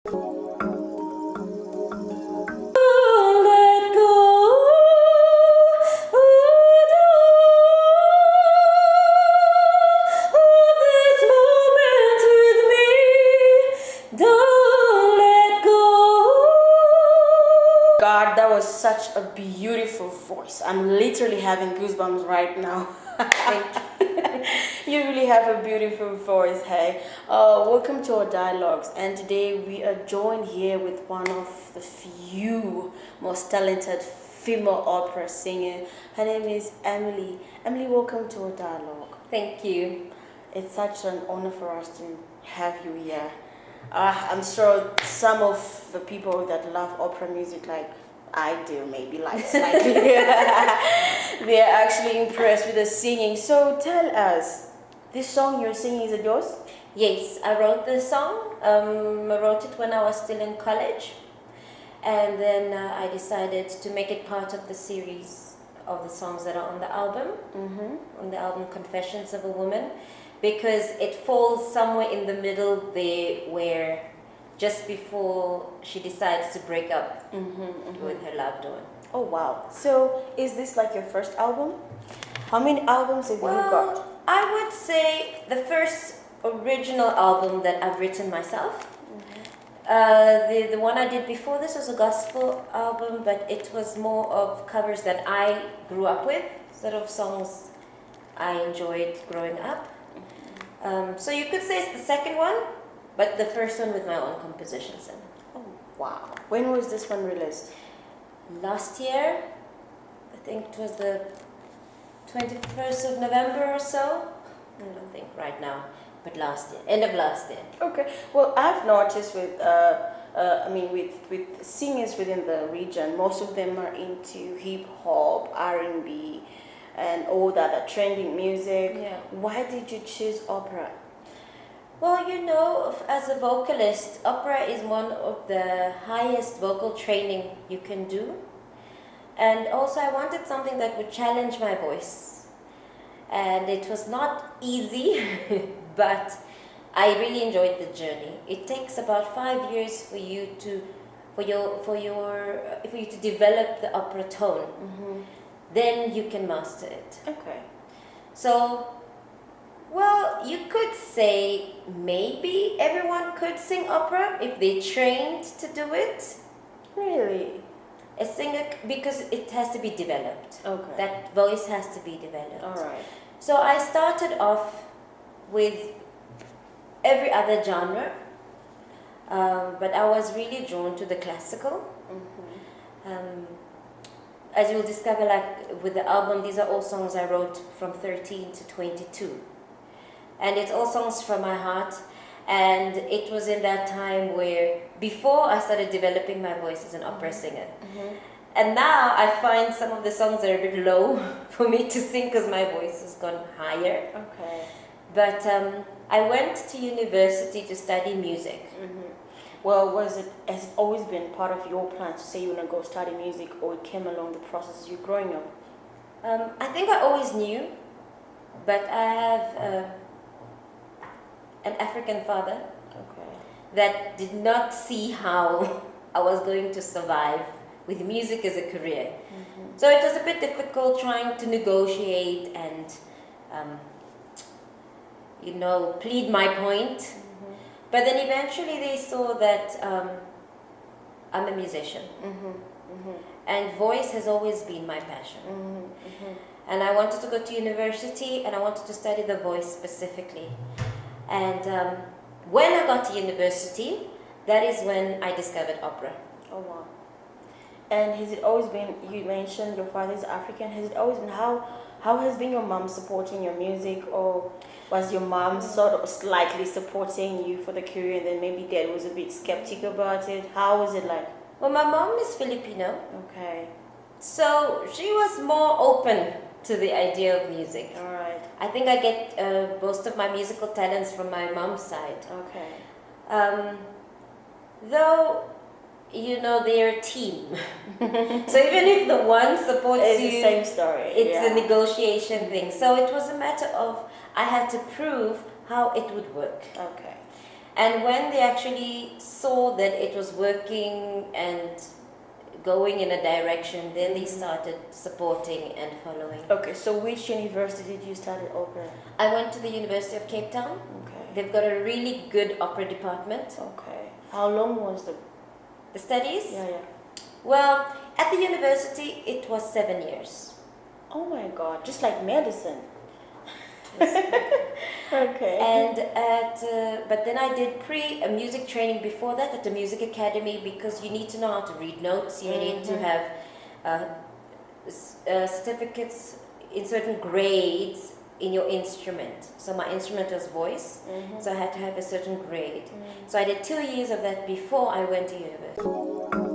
God, that was such a beautiful voice. I'm literally having goosebumps right now. Thank you. You really have a beautiful voice. Hey, welcome to our dialogues, and today we are joined here with one of the few most talented female opera singer. Her name is Emily. Emily, welcome to our dialogue. Thank you. It's such an honor for us to have you here. I'm sure some of the people that love opera music, like I do, maybe like slightly, they're actually impressed with the singing. So tell us, this song you're singing, is it yours? Yes, I wrote the song. I wrote it when I was still in college. And then I decided to make it part of the series of the songs that are on the album, on the album Confessions of a Woman, because it falls somewhere in the middle there where just before she decides to break up with her loved one. Oh wow. So is this like your first album? How many albums have you got? I would say the first original album that I've written myself. The one I did before this was a gospel album, but it was more of covers that I grew up with, sort of songs I enjoyed growing up. So you could say it's the second one, but the first one with my own compositions in. Oh wow. When was this one released? Last year, I think it was the 21st of November or so. I don't think right now, but last year, end of last year. Okay. Well, I've noticed with with singers within the region, most of them are into hip hop, R&B, and all that trending music. Yeah. Why did you choose opera? Well, you know, as a vocalist, opera is one of the highest vocal training you can do. And also I wanted something that would challenge my voice. And it was not easy, but I really enjoyed the journey. It takes about 5 years for you to develop the opera tone. Then you can master it. Okay. So, well, you could say maybe everyone could sing opera if they trained to do it. Really? A singer, because it has to be developed. Okay. That voice has to be developed. All right. So I started off with every other genre, but I was really drawn to the classical. As you'll discover, like with the album, these are all songs I wrote from 13 to 22. And it's all songs from my heart. And it was in that time where, before I started developing my voice as an opera singer. And now I find some of the songs are a bit low for me to sing because my voice has gone higher. Okay. But I went to university to study music. Well, has it always been part of your plans to say you want to go study music, or it came along the process as you growing up? I think I always knew, but I have an African father that did not see how I was going to survive with music as a career. So it was a bit difficult trying to negotiate and, plead my point. But then eventually they saw that I'm a musician. And voice has always been my passion. And I wanted to go to university and I wanted to study the voice specifically. And when I got to university, that is when I discovered opera. Oh wow. And has it always been, you mentioned your father is African, has it always been, how has been your mom supporting your music, or was your mom sort of slightly supporting you for the career and then maybe dad was a bit skeptical about it? How was it like? Well, my mom is Filipino. Okay. So she was more open to the idea of music. All right. I think I get most of my musical talents from my mom's side. Okay. Though, they're a team. So even if the one supports it's you, the same story. It's a negotiation thing. So it was a matter of I had to prove how it would work. Okay. And when they actually saw that it was working and going in a direction, then they started supporting and following. Okay, so which university did you study opera? I went to the University of Cape Town. Okay. They've got a really good opera department. Okay. How long was the studies? Yeah. Well, at the university it was 7 years. Oh my God, just like medicine. Okay. And but then I did music training before that at the music academy, because you need to know how to read notes. You need to have certificates in certain grades in your instrument. So my instrument was voice, so I had to have a certain grade. So I did 2 years of that before I went to university.